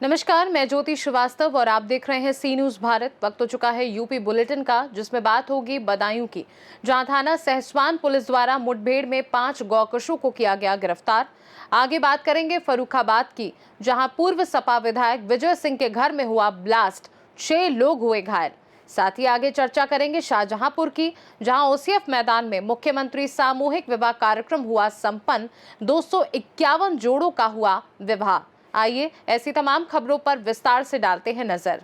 नमस्कार, मैं ज्योति श्रीवास्तव और आप देख रहे हैं सी न्यूज भारत। वक्त हो चुका है यूपी बुलेटिन का, जिसमें बात होगी बदायूं की, जहां थाना सहसवान पुलिस द्वारा मुठभेड़ में 5 गौकशों को किया गया गिरफ्तार। आगे बात करेंगे फर्रुखाबाद की, जहां पूर्व सपा विधायक विजय सिंह के घर में हुआ ब्लास्ट, 6 लोग हुए घायल। साथ ही आगे चर्चा करेंगे शाहजहांपुर की, जहां ओसीएफ मैदान में मुख्यमंत्री सामूहिक विवाह कार्यक्रम हुआ संपन्न, 251 जोड़ों का हुआ विवाह। आइए ऐसी तमाम खबरों पर विस्तार से डालते हैं नजर।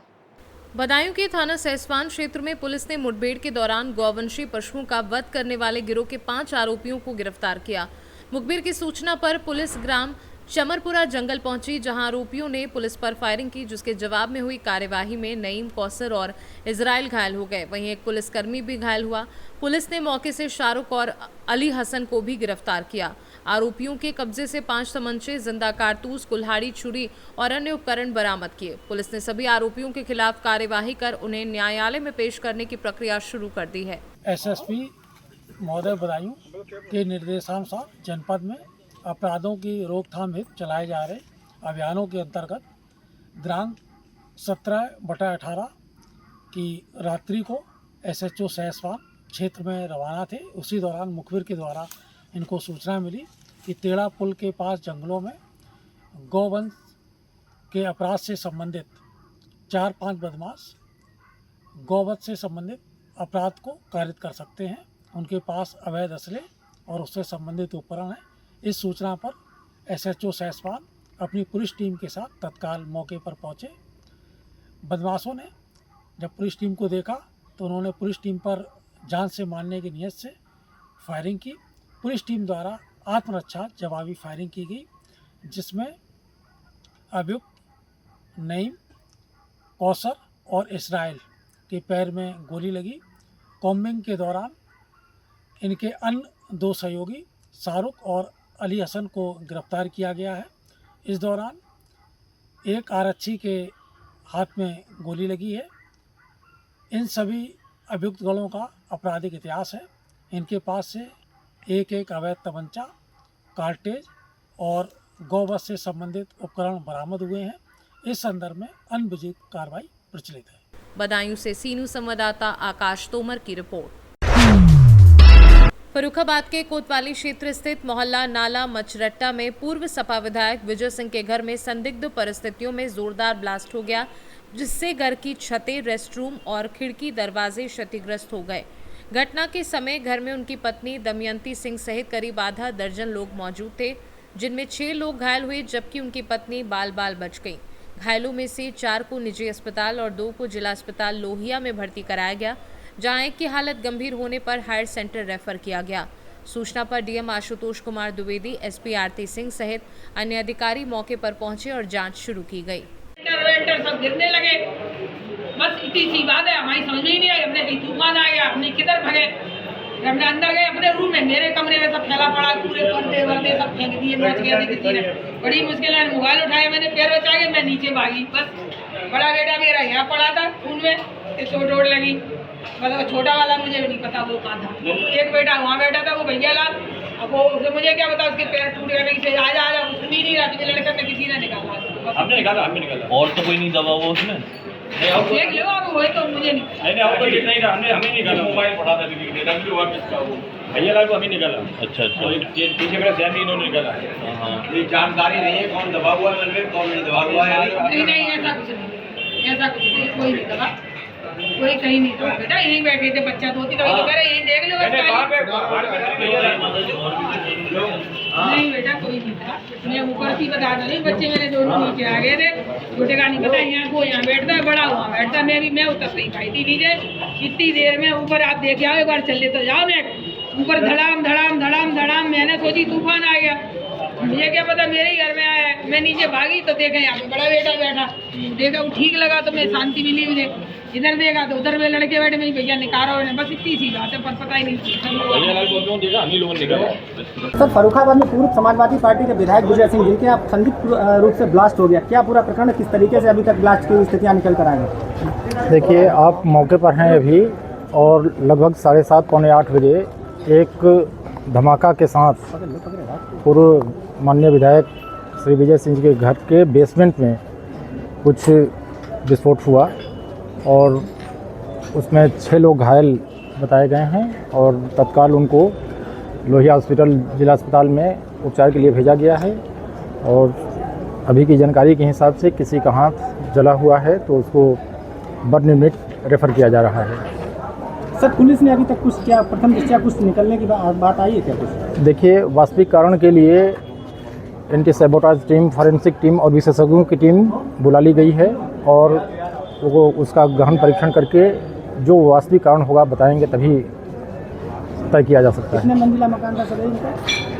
बदायूं के थाना सहसवान क्षेत्र में पुलिस ने मुठभेड़ के दौरान गौवंशी पशुओं का वध करने वाले गिरोह के 5 आरोपियों को गिरफ्तार किया। मुखबिर की सूचना पर पुलिस ग्राम चमरपुरा जंगल पहुंची, जहां आरोपियों ने पुलिस पर फायरिंग की, जिसके जवाब में हुई कार्यवाही में नईम, कौसर और इजराइल घायल हो गए। वहीं एक पुलिसकर्मी भी घायल हुआ। पुलिस ने मौके से शाहरुख और अली हसन को भी गिरफ्तार किया। आरोपियों के कब्जे से 5 तमंचे, जिंदा कारतूस, कुल्हाड़ी, छुरी और अन्य उपकरण बरामद किए। पुलिस ने सभी आरोपियों के खिलाफ कार्यवाही कर उन्हें न्यायालय में पेश करने की प्रक्रिया शुरू कर दी है। एसएसपी महोदय बदायूं के निर्देशानुसार जनपद में अपराधों की रोकथाम हेतु चलाए जा रहे अभियानों के अंतर्गत दिनांक 17/18 की रात्रि को एसएचओ सहसवान क्षेत्र में रवाना थे। उसी दौरान मुखबिर के द्वारा इनको सूचना मिली कि तेड़ा पुल के पास जंगलों में गौवंश के अपराध से संबंधित 4-5 बदमाश गौवंश से संबंधित अपराध को कारित कर सकते हैं। उनके पास अवैध असले और उससे संबंधित उपकरण हैं। इस सूचना पर एसएचओ सहसवान अपनी पुलिस टीम के साथ तत्काल मौके पर पहुंचे। बदमाशों ने जब पुलिस टीम को देखा तो उन्होंने पुलिस टीम पर जान से मारने की नीयत से फायरिंग की। पुलिस टीम द्वारा आत्मरक्षा जवाबी फायरिंग की गई, जिसमें अभियुक्त नईम, कौसर और इस्राइल के पैर में गोली लगी। कॉम्बिंग के दौरान इनके अन्य 2 सहयोगी शाहरुख और अली हसन को गिरफ्तार किया गया है। इस दौरान एक आरक्षी के हाथ में गोली लगी है। इन सभी अभियुक्त गणों का आपराधिक इतिहास है। इनके पास से एक अवैध तमंचा, कार्टेज और गौवंश से संबंधित उपकरण बरामद हुए हैं। इस संदर्भ में अनभिजित कार्रवाई प्रचलित है। बदायूं से सी न्यूज संवाददाता आकाश तोमर की रिपोर्ट। फर्रुखाबाद के कोतवाली क्षेत्र स्थित मोहल्ला नाला मचरट्टा में पूर्व सपा विधायक विजय सिंह के घर में संदिग्ध परिस्थितियों में जोरदार ब्लास्ट हो गया, जिससे घर की छतें, रेस्टरूम और खिड़की दरवाजे क्षतिग्रस्त हो गए। घटना के समय घर में उनकी पत्नी दमयंती सिंह सहित करीब आधा दर्जन लोग मौजूद थे, जिनमें 6 लोग घायल हुए, जबकि उनकी पत्नी बाल बाल बच गई। घायलों में से 4 को निजी अस्पताल और 2 को जिला अस्पताल लोहिया में भर्ती कराया गया, जहां एक की हालत गंभीर होने पर हायर सेंटर रेफर किया गया। सूचना पर डीएम आशुतोष कुमार द्विवेदी, एसपी आरती सिंह सहित अन्य अधिकारी मौके पर पहुंचे और जांच शुरू की गई। सब गिरने लगे, बस इतनी सी बात है। हमारी समझ में ही नहीं आई, हमने कहीं तूफान आ गया, हमने किधर भगे। हमने अंदर गए अपने रूम में, मेरे कमरे में सब फैला पड़ा, पूरे पर्दे वर्दे सब फेंक दिए, नोच गए थे किसी ने। बड़ी मुश्किल है, मोबाइल उठाया मैंने, पैर बचा के मैं नीचे भागी। बस बड़ा बेटा मेरा यहाँ पड़ा था खून में, चोट लगी। मतलब छोटा वाला मुझे भी नहीं पता वो कहाँ था। एक बेटा वहाँ बैठा था, वो भैया लाल। अब वो मुझे क्या पता, उसके पैर टूट गए। से आजा सुन ही नहीं रहा, मुझे लड़का में किसी ने निकाला। हमने निकाला और तो कोई नहीं दबा हुआ उसमें। देख लो आप, वही तो मुझे नहीं और तो नहीं रहा, हमें निकाला। मोबाइल पड़ा था भैया लाल को हमें निकाला। अच्छा पीछे मेरा सैम इन्होंने निकाला। ये जानकारी नहीं है कौन दबा हुआ है, कौन नहीं दबा हुआ है। नहीं ऐसा कुछ नहीं, ऐसा कुछ नहीं, कोई नहीं दबा, कोई कहीं नहीं था। बेटा यहीं बैठे थे, बच्चा धोती तो यहीं देख लो। नहीं बेटा कोई नहीं था, मैं ऊपर थी बता नहीं। बच्चे मेरे दोनों नीचे आ गए थे, छोटे का नहीं पता, यहाँ को यहाँ बैठता है, बड़ा हुआ बैठता। मैं उतर नहीं पाई थी नीचे। इतनी देर में ऊपर आप देखे आओ, एक बार चले तो जाओ। मैं ऊपर धड़ाम धड़ाम धड़ाम धड़ाम, मैंने सोची तूफान आ गया, मुझे क्या पता मेरे ही घर में आया है। मैं नीचे भागी तो देखा यहाँ पे बड़ा बेटा बैठा, देखा वो ठीक लगा तो मैं शांति मिली मुझे। इधर देखा तो उधर में लड़के बैठे, मेरी भैया निकारा उन्हें। बस इतनी सी बात है, पर पता ही नहीं। सर, फर्रुखाबाद में पूर्व समाजवादी पार्टी के विधायक विजय सिंह, जिनके आप संदिग्ध रूप से ब्लास्ट हो गया, क्या पूरा प्रकरण, किस तरीके से अभी तक ब्लास्ट की स्थितियाँ निकल कर आएंगे? देखिए, आप मौके पर हैं अभी, और लगभग 7:30 पौने 8 बजे एक धमाका के साथ पूर्व माननीय विधायक श्री विजय सिंह के घर के बेसमेंट में कुछ विस्फोट हुआ और उसमें 6 लोग घायल बताए गए हैं और तत्काल उनको लोहिया हॉस्पिटल जिला अस्पताल में उपचार के लिए भेजा गया है। और अभी की जानकारी के हिसाब से किसी का हाथ जला हुआ है तो उसको बर्न यूनिट रेफ़र किया जा रहा है। सर पुलिस ने अभी तक कुछ क्या प्रथम दृष्टया कुछ निकलने की बात आई है क्या कुछ? देखिए, वास्तविक कारण के लिए इनकी सैबोटाज टीम, फॉरेंसिक टीम और विशेषज्ञों की टीम बुला ली गई है और वो उसका गहन परीक्षण करके जो वास्तविक कारण होगा बताएंगे, तभी तय किया जा सकता है। कितने मंजिला मकान था सर इनका?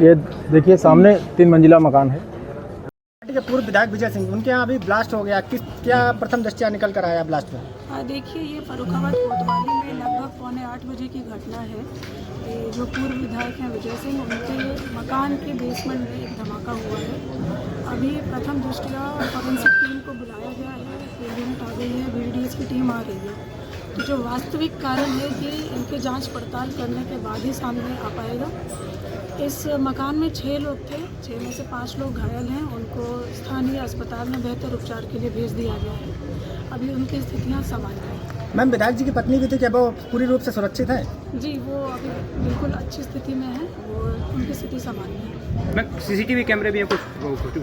ये देखिए, सामने 3 मंजिला मकान है। पार्टी के पूर्व विधायक विजय सिंह, उनके यहाँ अभी ब्लास्ट हो गया, क्या प्रथम दृष्टया निकल कर आया ब्लास्ट में? देखिए, ये फर्रुखाबाद कोतवाली में लगभग 7:45 बजे की घटना है। ये जो पूर्व विधायक हैं विजय सिंह, उनके मकान के बेसमेंट में एक धमाका हुआ है। अभी प्रथम दृष्टया फॉरेंसिक टीम को बुलाया गया है, यूनिट आ गई है, BDS की टीम आ रही है। तो जो वास्तविक कारण है कि इनके जांच पड़ताल करने के बाद ही सामने आ पाएगा। इस मकान में 6 लोग थे, 6 में से 5 लोग घायल हैं। उनको स्थानीय अस्पताल में बेहतर उपचार के लिए भेज दिया गया है। अभी उनकी स्थितियाँ सामान्य हैं। मैम, विधायक जी की पत्नी भी थी, क्या वो पूरी रूप से सुरक्षित है? जी, वो अभी बिल्कुल अच्छी स्थिति में है, वो उनकी स्थिति सामान्य है। मैम, CCTV कैमरे भी हैं कुछ?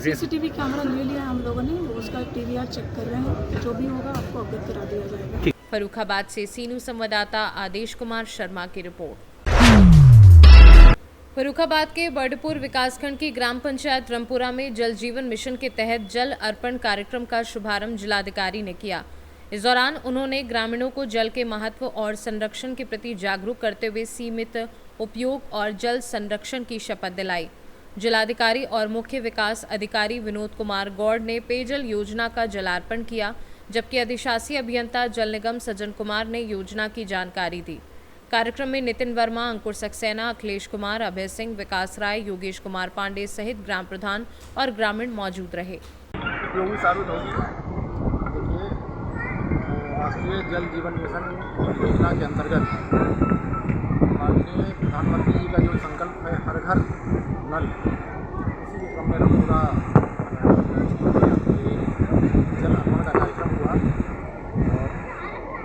CCTV कैमरा ले लिया है हम लोगों ने, उसका TVR चेक कर रहे हैं। जो भी होगा आपको अवगत करा दिया जाएगा। फर्रुखाबाद से सीनू संवाददाता आदेश कुमार शर्मा की रिपोर्ट। फर्रुखाबाद के बर्डपुर विकासखंड की ग्राम पंचायत रमपुरा में जल जीवन मिशन के तहत जल अर्पण कार्यक्रम का शुभारंभ जिलाधिकारी ने किया। इस दौरान उन्होंने ग्रामीणों को जल के महत्व और संरक्षण के प्रति जागरूक करते हुए सीमित उपयोग और जल संरक्षण की शपथ दिलाई। जिलाधिकारी और मुख्य विकास अधिकारी विनोद कुमार गौड़ ने पेयजल योजना का जलार्पण किया, जबकि अधिशासी अभियंता जल निगम सज्जन कुमार ने योजना की जानकारी दी। कार्यक्रम में नितिन वर्मा, अंकुर सक्सेना, अखिलेश कुमार, अभय सिंह, विकास राय, योगेश कुमार पांडे सहित ग्राम प्रधान और ग्रामीण मौजूद रहे। उपयोगी साबित होगी। देखिए, राष्ट्रीय जल जीवन मिशन योजना के अंतर्गत माननीय प्रधानमंत्री जी का जो संकल्प है हर घर नल, उसी के क्रम में रमपुरा जल अर्पण का कार्यक्रम हुआ और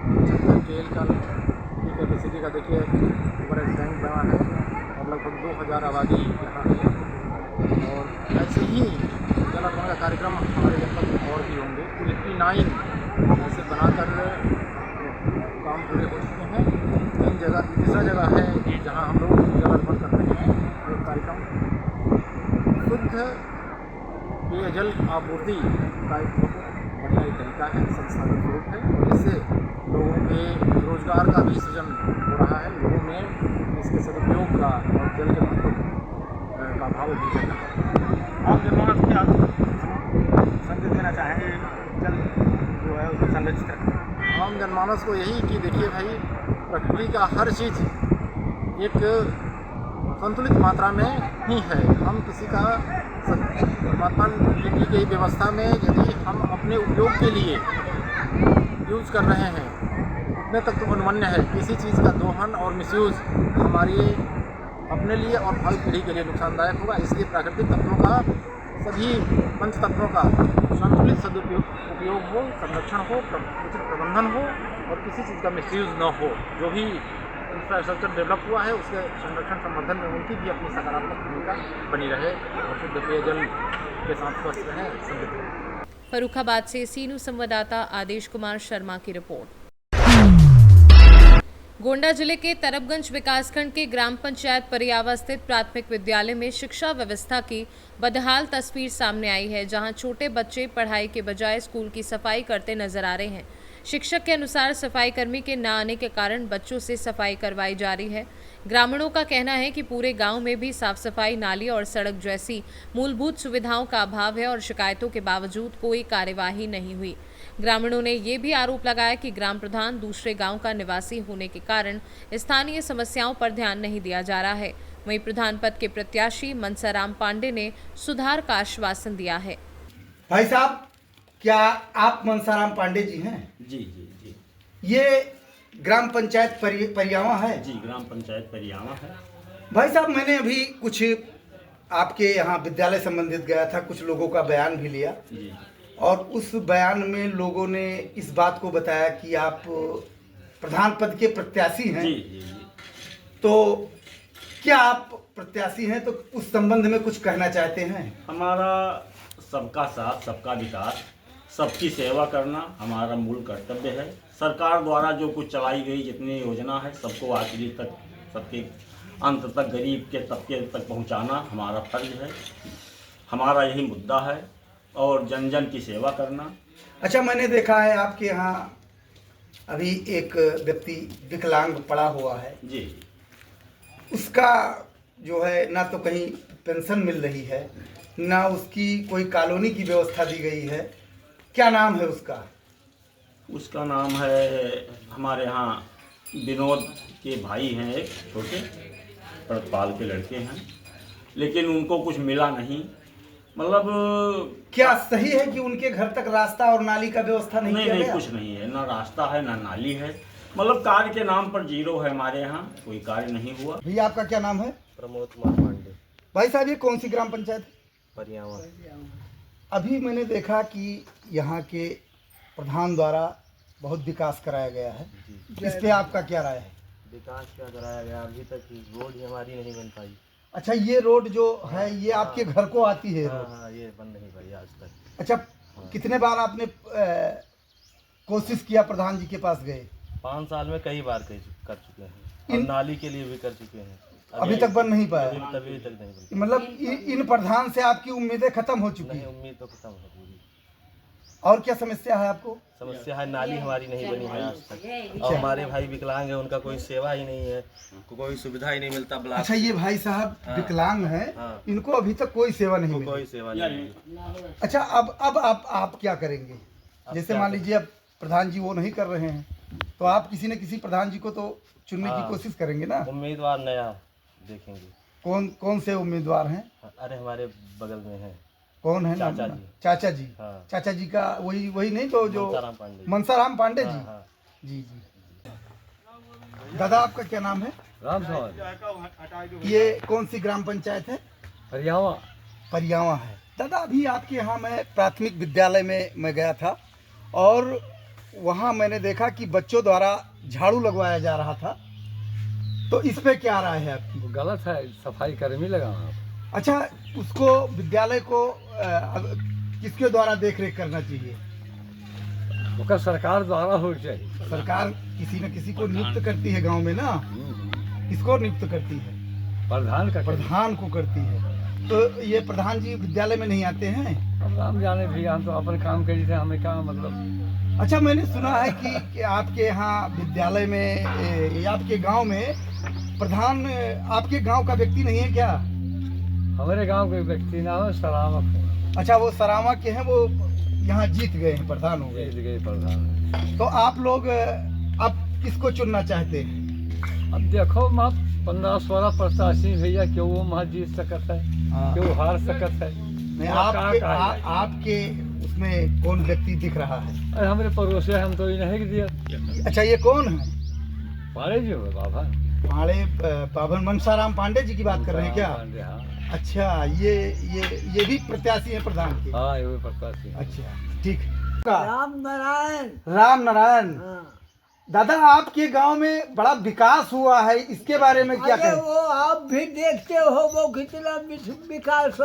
75 KL का कैपेसिटी का देखिए ऊपर एक टैंक बना है और लगभग 2000 आबादी यहाँ है। और ऐसे ही जल अर्पण का कार्यक्रम हमारे जनपद में और भी होंगे। 89 ऐसे बनाकर काम पूरे हो चुके हैं। 3 जगह, तीसरा जगह है कि जहाँ हम लोग जल अर्पण कर रहे हैं। ये कार्यक्रम शुद्ध पेयजल आपूर्ति का एक बहुत बढ़िया तरीका है, संस्थागत रूप है और इससे लोगों के रोजगार का भी सृजन हो रहा है। लोगों में इसके सदुपयोग का और जल के महत्व का भाव भी जग रहा है। आप जनमानस क्या संदेश देना चाहेंगे जल जो है उसको संरक्षित रखें? आम जनमानस को यही कि देखिए भाई, प्रकृति का हर चीज़ एक संतुलित मात्रा में ही है। हम किसी का परमात्मा की दी गई व्यवस्था में यदि हम अपने उपयोग के लिए यूज़ कर रहे हैं, उतने तक तो अनुमन्य है। किसी चीज़ का दोहन और मिसयूज़ हमारी अपने लिए और भावी पीढ़ी के लिए नुकसानदायक होगा। इसलिए प्राकृतिक तत्वों का, सभी पंच तत्वों का संतुलित उपयोग हो, संरक्षण हो, उचित प्रबंधन हो और किसी चीज़ का मिसयूज़ न हो। जो भी इंफ्रास्ट्रक्चर डेवलप हुआ है उसके संरक्षण संवर्धन में उनकी भी अपनी सकारात्मक भूमिका बनी रहे और शुद्ध पेयजल के साथ स्वस्थ रहें, समृद्ध रहें। फर्रुखाबाद से सीनू संवाददाता आदेश कुमार शर्मा की रिपोर्ट। गोंडा जिले के तरबगंज विकासखंड के ग्राम पंचायत परियावा स्थित प्राथमिक विद्यालय में शिक्षा व्यवस्था की बदहाल तस्वीर सामने आई है, जहां छोटे बच्चे पढ़ाई के बजाय स्कूल की सफाई करते नजर आ रहे हैं। शिक्षक के अनुसार सफाई कर्मी के न आने के कारण बच्चों से सफाई करवाई जा रही है। ग्रामीणों का कहना है कि पूरे गांव में भी साफ सफाई, नाली और सड़क जैसी मूलभूत सुविधाओं का अभाव है और शिकायतों के बावजूद कोई कार्यवाही नहीं हुई। ग्रामीणों ने ये भी आरोप लगाया कि ग्राम प्रधान दूसरे गांव का निवासी होने के कारण स्थानीय समस्याओं पर ध्यान नहीं दिया जा रहा है। वहीं प्रधान पद के प्रत्याशी मनसाराम पांडे ने सुधार का आश्वासन दिया है। भाई साहब, क्या आप मनसाराम पांडे जी हैं? जी जी जी। ये ग्राम पंचायत परियावा है? जी, ग्राम पंचायत परियावा है। भाई साहब, मैंने अभी कुछ आपके यहाँ विद्यालय संबंधित गया था, कुछ लोगों का बयान भी लिया। जी। और उस बयान में लोगों ने इस बात को बताया कि आप प्रधान पद के प्रत्याशी हैं। जी जी जी। तो क्या आप प्रत्याशी हैं तो उस संबंध में कुछ कहना चाहते हैं? हमारा सबका साथ, सबका विकास, सबकी सेवा करना हमारा मूल कर्तव्य है। सरकार द्वारा जो कुछ चलाई गई जितनी योजना है सबको आखिरी तक, सबके अंत तक, गरीब के तबके तक पहुंचाना हमारा फर्ज है। हमारा यही मुद्दा है और जन जन की सेवा करना। अच्छा, मैंने देखा है आपके यहाँ अभी एक व्यक्ति विकलांग पड़ा हुआ है। जी। उसका जो है ना तो कहीं पेंशन मिल रही है, ना उसकी कोई कॉलोनी की व्यवस्था दी गई है। क्या नाम है उसका? उसका नाम है, हमारे यहाँ विनोद के भाई हैं, एक छोटे प्रतपाल के लड़के हैं, लेकिन उनको कुछ मिला नहीं। मतलब क्या सही है कि उनके घर तक रास्ता और नाली का व्यवस्था नहीं किया गया? कुछ नहीं है, ना रास्ता है ना नाली है। मतलब कार्य के नाम पर जीरो है, हमारे यहाँ कोई कार्य नहीं हुआ। भैया आपका क्या नाम है? प्रमोद कुमार पांडे। भाई साहब, ये कौन सी ग्राम पंचायत है? परियावा। अभी मैंने देखा कि यहाँ के प्रधान द्वारा बहुत विकास कराया गया है, इस पे आपका क्या राय है? विकास क्या कराया गया, अभी तक रोड ही हमारी नहीं बन पाई। अच्छा, ये रोड जो है ये आपके घर को आती है रोड? हाँ, ये बन नहीं पाई आज तक। अच्छा, कितने बार आपने कोशिश किया, प्रधान जी के पास गए? 5 साल में कई बार कर चुके हैं और नाली के लिए भी कर चुके हैं, अभी तक बन नहीं पाया? अभी तक नहीं बन। मतलब इन प्रधान से आपकी उम्मीदें खत्म हो चुकी नहीं, है? उम्मीद तो खत्म हो पूरी। और क्या समस्या है आपको? समस्या है, नाली हमारी नहीं बनी है आज तक, और हमारे भाई विकलांग है, उनका कोई सेवा ही नहीं है, कोई सुविधा ही नहीं मिलता ब्लॉक। अच्छा, ये भाई साहब विकलांग हैं, इनको अभी तक कोई सेवा नहीं मिली? कोई सेवा नहीं मिली। अच्छा, अब आप क्या करेंगे? जैसे मान लीजिए अब प्रधान जी वो नहीं कर रहे हैं, तो आप किसी न किसी प्रधान जी को तो चुनने की कोशिश करेंगे ना? उम्मीदवार नया देखेंगे। कौन से उम्मीदवार हैं? अरे हमारे बगल में है। कौन है? चाचा जी। चाचा जी। हाँ। चाचा जी का वही नहीं तो जो मनसाराम पांडे जी। जी। हाँ। जी जी। दादा, आपका क्या नाम है? राम सवाल। ये कौन सी ग्राम पंचायत है? परियावा। परियावा है। दादा, अभी आपके यहाँ मैं प्राथमिक विद्यालय में मैं गया था और वहाँ मैंने देखा कि बच्चों द्वारा झाड़ू लगवाया जा रहा था, तो इस पे क्या राय है आपकी? वो गलत है, सफाई कर्मी लगाना। अच्छा, उसको विद्यालय को किसके द्वारा देखरेख करना चाहिए? उसका सरकार द्वारा हो चाहिए। सरकार किसी न किसी को नियुक्त करती है गांव में ना? किसको नियुक्त करती है? प्रधान को करती है। तो ये प्रधान जी विद्यालय में नहीं आते हैं? अब राम जाने भी, हम तो अपन काम करी थे, हमें क्या मतलब। अच्छा, मैंने सुना है कि आपके यहाँ विद्यालय में या आपके गांव में प्रधान आपके गांव का व्यक्ति नहीं है क्या? हमारे गांव के व्यक्ति ना हो, सरावा। अच्छा, वो सरावा के हैं, वो यहाँ जीत गए हैं, प्रधान हो गए प्रधान। तो आप लोग अब किसको चुनना चाहते हैं? अब देखो, माँ 15-16 प्रत्याशी भैया, क्यों वो वहाँ जीत सकत है, क्यों हार सकत है? नहीं, आपके उसमें कौन व्यक्ति दिख रहा है? अरे हमारे पड़ोसी, हम तो ये नहीं दिया। अच्छा, ये कौन है? पाड़े जी हो बाबा। पावन मनसाराम पांडे जी की बात कर रहे हैं क्या? हाँ। अच्छा, ये भी प्रत्याशी है प्रधान के? हाँ, ये भी प्रत्याशी। अच्छा, ठीक। राम नारायण। राम नारायण। दादा, आपके गांव में बड़ा विकास हुआ है, इसके बारे में क्या कहें? वो आप भी देखते हो, वो कितना विकास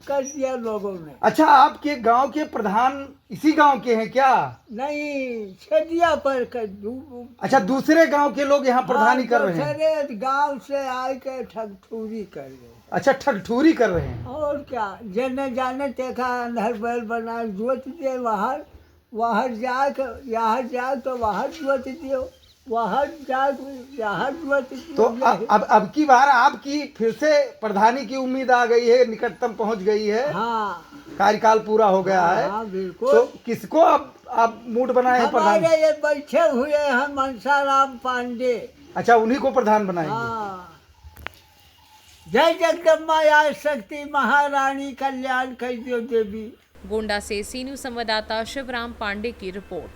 कर दिया लोगों ने। अच्छा, आपके गांव के प्रधान इसी गांव के हैं क्या? नहीं, छेदिया पर अच्छा, दूसरे गांव के लोग यहाँ प्रधानी कर रहे हैं? दूसरे गांव से आके ठगठूरी कर रहे। अच्छा, ठगठूरी कर रहे हैं। और क्या, जने जाने देखा अंधर बैल बना जोत दे, वहाँ जाए यहाँ जाए तो वहाँ जोत दियो, वहाँ जाए तो यहाँ जोत दियो। तो अब की बार आपकी फिर से प्रधानी की उम्मीद आ गई है, निकटतम पहुँच गई है। हाँ, कार्यकाल पूरा हो गया है। हाँ, बिल्कुल। तो किसको आप मूड बनाए हैं प्रधान? हमारे ये बैठे हुए हैं मनसाराम पांडे। अच्छा, उन्हीं को प्रधान बनाएंगे? हाँ। जय जगदम्बा या शक्ति महारानी कल्याण कर दियो देवी। गोंडा से सी न्यूज़ संवाददाता शिवराम पांडे की रिपोर्ट।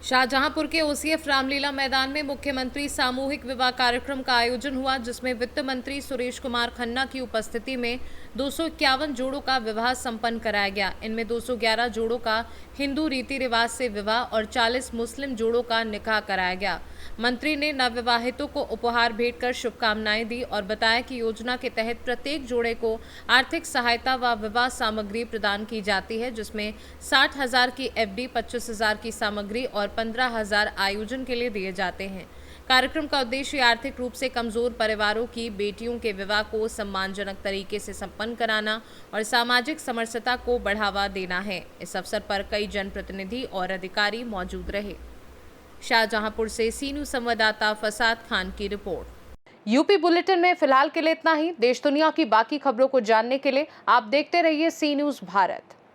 शाहजहांपुर के ओसीएफ रामलीला मैदान में मुख्यमंत्री सामूहिक विवाह कार्यक्रम का आयोजन हुआ, जिसमें वित्त मंत्री सुरेश कुमार खन्ना की उपस्थिति में 251 जोड़ों का विवाह संपन्न कराया गया। इनमें 211 जोड़ों का हिंदू रीति रिवाज से विवाह और 40 मुस्लिम जोड़ों का निकाह कराया गया। मंत्री ने नवविवाहितों को उपहार भेंट कर शुभकामनाएं दी और बताया कि योजना के तहत प्रत्येक जोड़े को आर्थिक सहायता व विवाह सामग्री प्रदान की जाती है, जिसमें 60,000 की एफडी, 25,000 की सामग्री और 15,000 आयोजन के लिए दिए जाते हैं। कार्यक्रम का उद्देश्य आर्थिक रूप से कमजोर परिवारों की बेटियों के विवाह को सम्मानजनक तरीके से संपन्न कराना और सामाजिक समरसता को बढ़ावा देना है। इस अवसर पर कई जनप्रतिनिधि और अधिकारी मौजूद रहे। शाहजहांपुर से सी न्यूज़ संवाददाता फसाद खान की रिपोर्ट। यूपी बुलेटिन में फिलहाल के लिए इतना ही। देश दुनिया की बाकी खबरों को जानने के लिए आप देखते रहिए सी न्यूज़ भारत।